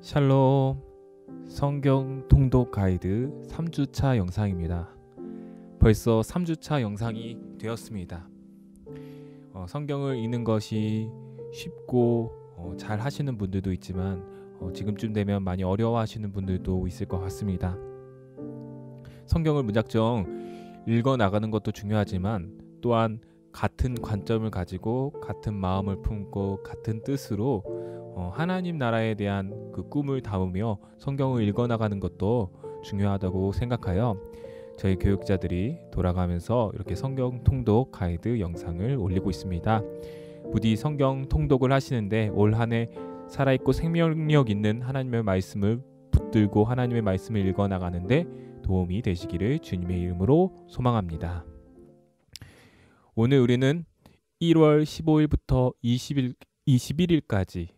샬롬, 성경 통독 가이드 3주차 영상입니다. 벌써 3주차 영상이 되었습니다. 성경을 읽는 것이 쉽고 잘 하시는 분들도 있지만 지금쯤 되면 많이 어려워하시는 분들도 있을 것 같습니다. 성경을 무작정 읽어나가는 것도 중요하지만 또한 같은 관점을 가지고 같은 마음을 품고 같은 뜻으로 하나님 나라에 대한 그 꿈을 담으며 성경을 읽어나가는 것도 중요하다고 생각하여 저희 교육자들이 돌아가면서 이렇게 성경 통독 가이드 영상을 올리고 있습니다. 부디 성경 통독을 하시는데 올 한 해 살아있고 생명력 있는 하나님의 말씀을 붙들고 하나님의 말씀을 읽어나가는데 도움이 되시기를 주님의 이름으로 소망합니다. 오늘 우리는 1월 15일부터 21일까지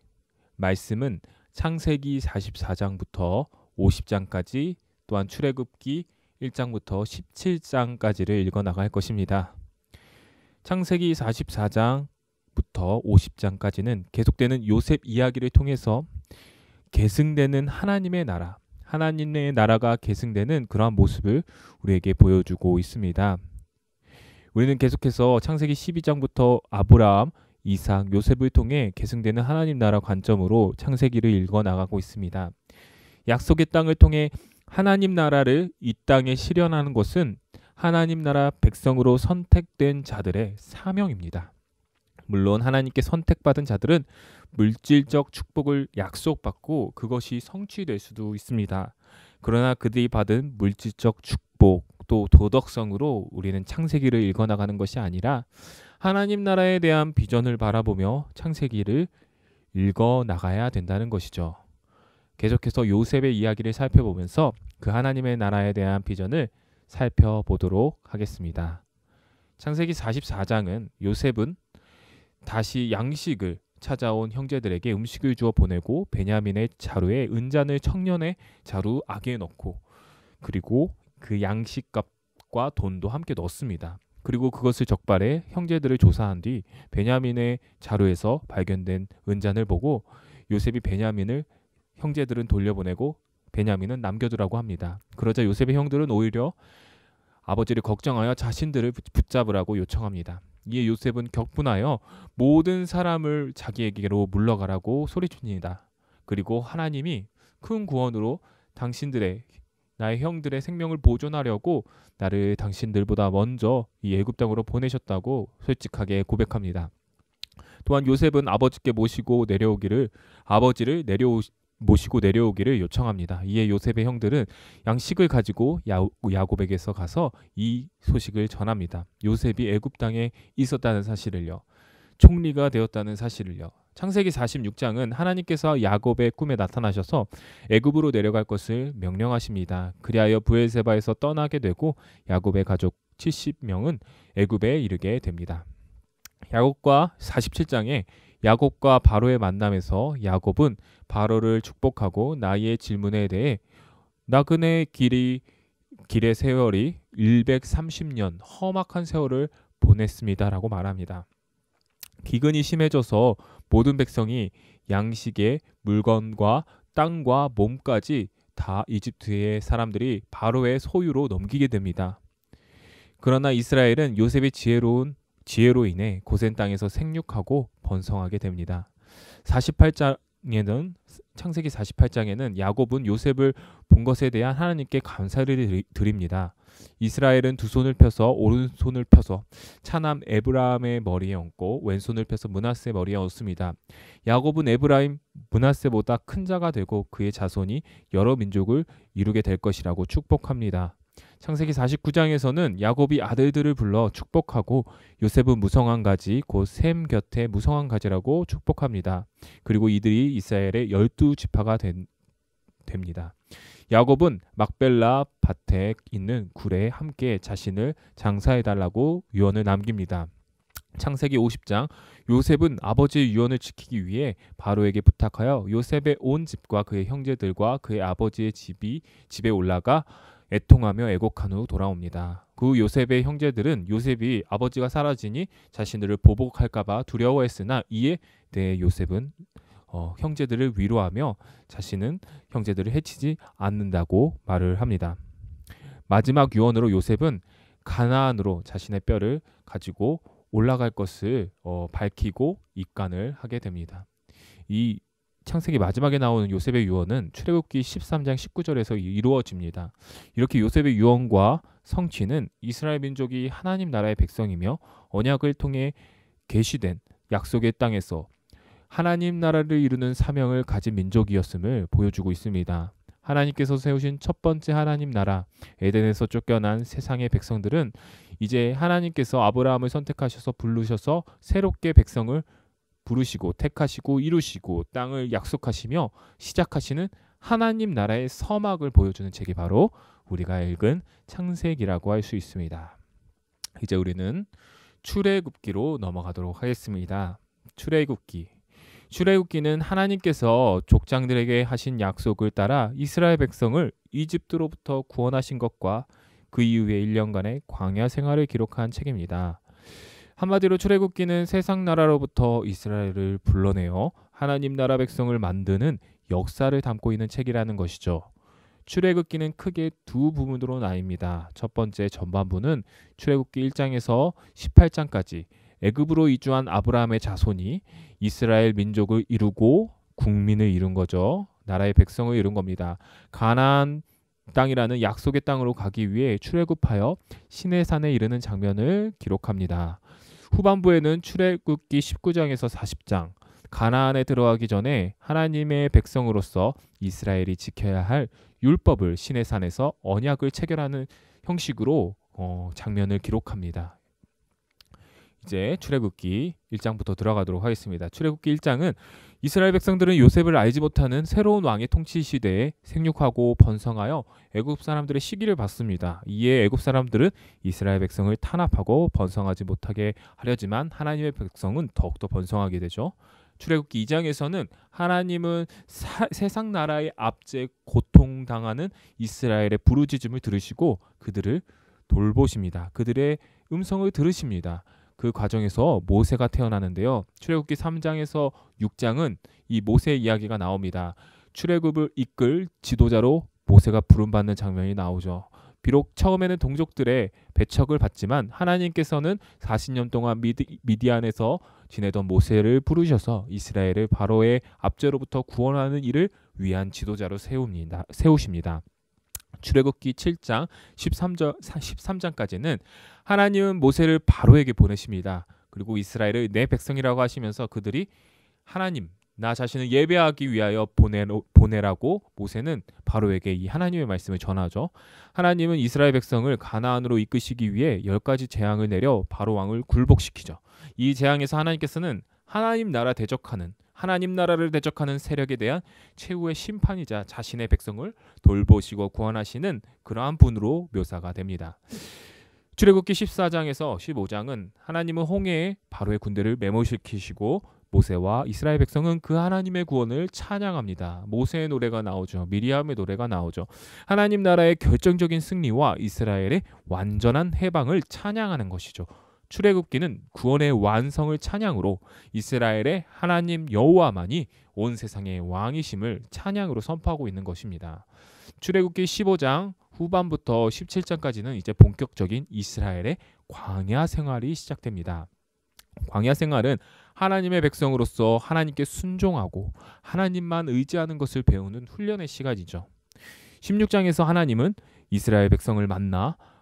말씀은 창세기 44장부터 50장까지 또한 출애굽기 1장부터 17장까지를 읽어나갈 것입니다. 창세기 44장부터 50장까지는 계속되는 요셉 이야기를 통해서 계승되는 하나님의 나라, 하나님의 나라가 계승되는 그러한 모습을 우리에게 보여주고 있습니다. 우리는 계속해서 창세기 12장부터 아브라함, 이삭, 요셉을 통해 계승되는 하나님 나라 관점으로 창세기를 읽어나가고 있습니다. 약속의 땅을 통해 하나님 나라를 이 땅에 실현하는 것은 하나님 나라 백성으로 선택된 자들의 사명입니다. 물론 하나님께 선택받은 자들은 물질적 축복을 약속받고 그것이 성취될 수도 있습니다. 그러나 그들이 받은 물질적 축복 또 도덕성으로 우리는 창세기를 읽어나가는 것이 아니라 하나님 나라에 대한 비전을 바라보며 창세기를 읽어나가야 된다는 것이죠. 계속해서 요셉의 이야기를 살펴보면서 그 하나님의 나라에 대한 비전을 살펴보도록 하겠습니다. 창세기 44장은 요셉은 다시 양식을 찾아온 형제들에게 음식을 주어 보내고 베냐민의 자루에 은잔을 청년의 자루 아기에 넣고 그리고 그 양식값과 돈도 함께 넣습니다. 그리고 그것을 적발해 형제들을 조사한 뒤 베냐민의 자루에서 발견된 은잔을 보고 요셉이 베냐민을 형제들은 돌려보내고 베냐민은 남겨두라고 합니다. 그러자 요셉의 형들은 오히려 아버지를 걱정하여 자신들을 붙잡으라고 요청합니다. 이에 요셉은 격분하여 모든 사람을 자기에게로 물러가라고 소리칩니다. 그리고 하나님이 큰 구원으로 나의 형들의 생명을 보존하려고 나를 당신들보다 먼저 이 애굽 땅으로 보내셨다고 솔직하게 고백합니다. 또한 요셉은 아버지를 모시고 내려오기를 요청합니다. 이에 요셉의 형들은 양식을 가지고 야곱에게서 가서 이 소식을 전합니다. 요셉이 애굽 땅에 있었다는 사실을요. 총리가 되었다는 사실을요. 창세기 46장은 하나님께서 야곱의 꿈에 나타나셔서 애굽으로 내려갈 것을 명령하십니다. 그리하여 브엘세바에서 떠나게 되고 야곱의 가족 70명은 애굽에 이르게 됩니다. 야곱과 47장에 야곱과 바로의 만남에서 야곱은 바로를 축복하고 나의 질문에 대해 나그네 길의 세월이 130년 험악한 세월을 보냈습니다라고 말합니다. 기근이 심해져서 모든 백성이 양식의 물건과 땅과 몸까지 다 이집트의 사람들이 바로의 소유로 넘기게 됩니다. 그러나 이스라엘은 요셉의 지혜로 인해 고센 땅에서 생육하고 번성하게 됩니다. 창세기 48장에는 야곱은 요셉을 본 것에 대한 하나님께 감사를 드립니다. 이스라엘은 두 손을 펴서 오른손을 펴서 차남 에브라임의 머리에 얹고 왼손을 펴서 므낫세의 머리에 얹습니다. 야곱은 에브라임 므낫세보다 큰 자가 되고 그의 자손이 여러 민족을 이루게 될 것이라고 축복합니다. 창세기 49장에서는 야곱이 아들들을 불러 축복하고 요셉은 무성한 가지 곧 셈 곁에 무성한 가지라고 축복합니다. 그리고 이들이 이스라엘의 12지파가 됩니다. 야곱은 막벨라 밭에 있는 굴에 함께 자신을 장사해달라고 유언을 남깁니다. 창세기 50장 요셉은 아버지의 유언을 지키기 위해 바로에게 부탁하여 요셉의 온 집과 그의 형제들과 그의 아버지의 집에 올라가 애통하며 애곡한 후 돌아옵니다. 그 요셉의 형제들은 요셉이 아버지가 사라지니 자신들을 보복할까봐 두려워했으나 이에 대해 요셉은 형제들을 위로하며 자신은 형제들을 해치지 않는다고 말을 합니다. 마지막 유언으로 요셉은 가나안으로 자신의 뼈를 가지고 올라갈 것을 밝히고 입간을 하게 됩니다. 이 창세기 마지막에 나오는 요셉의 유언은 출애굽기 13장 19절에서 이루어집니다. 이렇게 요셉의 유언과 성취는 이스라엘 민족이 하나님 나라의 백성이며 언약을 통해 계시된 약속의 땅에서 하나님 나라를 이루는 사명을 가진 민족이었음을 보여주고 있습니다. 하나님께서 세우신 첫 번째 하나님 나라 에덴에서 쫓겨난 세상의 백성들은 이제 하나님께서 아브라함을 선택하셔서 부르셔서 새롭게 백성을 부르시고 택하시고 이루시고 땅을 약속하시며 시작하시는 하나님 나라의 서막을 보여주는 책이 바로 우리가 읽은 창세기라고 할 수 있습니다. 이제 우리는 출애굽기로 넘어가도록 하겠습니다. 출애굽기는 하나님께서 족장들에게 하신 약속을 따라 이스라엘 백성을 이집트로부터 구원하신 것과 그 이후의 1년간의 광야 생활을 기록한 책입니다. 한마디로 출애굽기는 세상 나라로부터 이스라엘을 불러내어 하나님 나라 백성을 만드는 역사를 담고 있는 책이라는 것이죠. 출애굽기는 크게 두 부분으로 나뉩니다. 첫 번째 전반부는 출애굽기 1장에서 18장까지 애굽으로 이주한 아브라함의 자손이 이스라엘 민족을 이루고 국민을 이룬 거죠. 나라의 백성을 이룬 겁니다. 가나안 땅이라는 약속의 땅으로 가기 위해 출애굽하여 시내산에 이르는 장면을 기록합니다. 후반부에는 출애굽기 19장에서 40장 가나안에 들어가기 전에 하나님의 백성으로서 이스라엘이 지켜야 할 율법을 시내산에서 언약을 체결하는 형식으로 장면을 기록합니다. 이제 출애굽기 1장부터 들어가도록 하겠습니다. 출애굽기 1장은 이스라엘 백성들은 요셉을 알지 못하는 새로운 왕의 통치 시대에 생육하고 번성하여 애굽 사람들의 시기를 받습니다. 이에 애굽 사람들은 이스라엘 백성을 탄압하고 번성하지 못하게 하려지만 하나님의 백성은 더욱더 번성하게 되죠. 출애굽기 2장에서는 하나님은 세상 나라의 압제 고통당하는 이스라엘의 부르짖음을 들으시고 그들을 돌보십니다. 그들의 음성을 들으십니다. 그 과정에서 모세가 태어나는데요. 출애굽기 3장에서 6장은 이 모세의 이야기가 나옵니다. 출애굽을 이끌 지도자로 모세가 부름받는 장면이 나오죠. 비록 처음에는 동족들의 배척을 받지만 하나님께서는 40년 동안 미디안에서 지내던 모세를 부르셔서 이스라엘을 바로의 압제로부터 구원하는 일을 위한 지도자로 세우십니다. 출애굽기 7장 13장까지는 하나님은 모세를 바로에게 보내십니다. 그리고 이스라엘을 내 백성이라고 하시면서 그들이 하나님 나 자신을 예배하기 위하여 보내라고 모세는 바로에게 이 하나님의 말씀을 전하죠. 하나님은 이스라엘 백성을 가나안으로 이끄시기 위해 10가지 재앙을 내려 바로 왕을 굴복시키죠. 이 재앙에서 하나님께서는 하나님 나라를 대적하는 세력에 대한 최후의 심판이자 자신의 백성을 돌보시고 구원하시는 그러한 분으로 묘사가 됩니다. 출애굽기 14장에서 15장은 하나님은 홍해에 바로의 군대를 매몰시키시고 모세와 이스라엘 백성은 그 하나님의 구원을 찬양합니다. 모세의 노래가 나오죠. 미리암의 노래가 나오죠. 하나님 나라의 결정적인 승리와 이스라엘의 완전한 해방을 찬양하는 것이죠. 출애굽기는 구원의 완성을 찬양으로 이스라엘의 하나님 여호와만이 온 세상의 왕이심을 찬양으로 선포하고 있는 것입니다. 출애굽기 15장 후반부터 17장까지는 이제 본격적인 이스라엘의 광야 생활이 시작됩니다. 광야 생활은 하나님의 백성으로서 하나님께 순종하고 하나님만 의지하는 것을 배우는 훈련의 시간이죠. 16장에서 하나님은 이스라엘 백성을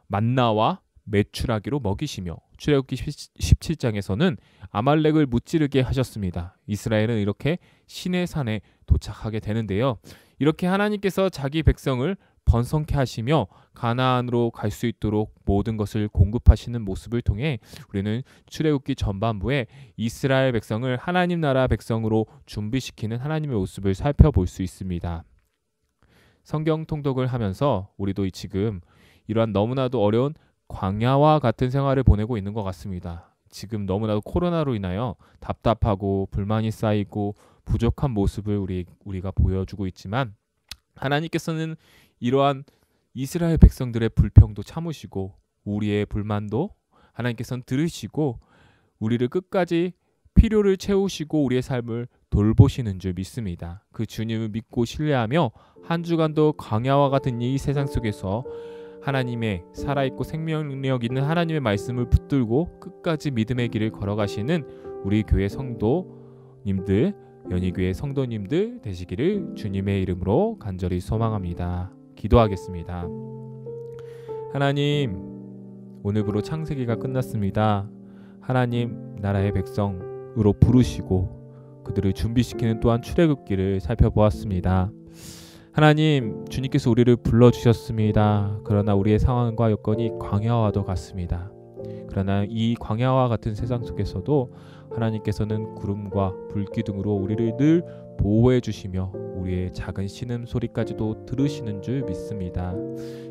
만나와 메추라기로 먹이시며 출애굽기 17장에서는 아말렉을 무찌르게 하셨습니다. 이스라엘은 이렇게 시내산에 도착하게 되는데요. 이렇게 하나님께서 자기 백성을 번성케 하시며 가나안으로 갈 수 있도록 모든 것을 공급하시는 모습을 통해 우리는 출애굽기 전반부에 이스라엘 백성을 하나님 나라 백성으로 준비시키는 하나님의 모습을 살펴볼 수 있습니다. 성경 통독을 하면서 우리도 지금 이러한 너무나도 어려운 광야와 같은 생활을 보내고 있는 것 같습니다. 지금 너무나도 코로나로 인하여 답답하고 불만이 쌓이고 부족한 모습을 우리가 보여주고 있지만 하나님께서는 이러한 이스라엘 백성들의 불평도 참으시고 우리의 불만도 하나님께서는 들으시고 우리를 끝까지 필요를 채우시고 우리의 삶을 돌보시는 줄 믿습니다. 그 주님을 믿고 신뢰하며 한 주간도 광야와 같은 이 세상 속에서 하나님의 살아있고 생명력 있는 하나님의 말씀을 붙들고 끝까지 믿음의 길을 걸어가시는 우리 교회 성도님들, 연희교회 성도님들 되시기를 주님의 이름으로 간절히 소망합니다. 기도하겠습니다. 하나님, 오늘부로 창세기가 끝났습니다. 하나님, 나라의 백성으로 부르시고 그들을 준비시키는 또한 출애굽기를 살펴보았습니다. 하나님, 주님께서 우리를 불러주셨습니다. 그러나 우리의 상황과 여건이 광야와도 같습니다. 그러나 이 광야와 같은 세상 속에서도 하나님께서는 구름과 불기둥으로 우리를 늘 보호해 주시며 우리의 작은 신음소리까지도 들으시는 줄 믿습니다.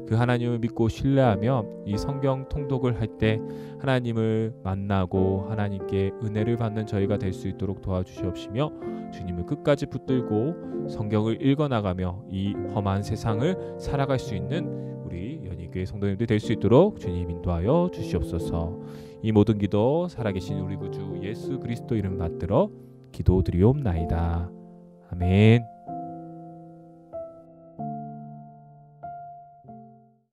그 하나님을 믿고 신뢰하며 이 성경 통독을 할 때 하나님을 만나고 하나님께 은혜를 받는 저희가 될 수 있도록 도와주시옵시며 주님을 끝까지 붙들고 성경을 읽어나가며 이 험한 세상을 살아갈 수 있는 우리 연희교회 성도님들 될 수 있도록 주님 인도하여 주시옵소서. 이 모든 기도 살아계신 우리 구주 예수 그리스도 이름 받들어 기도드리옵나이다. 아멘.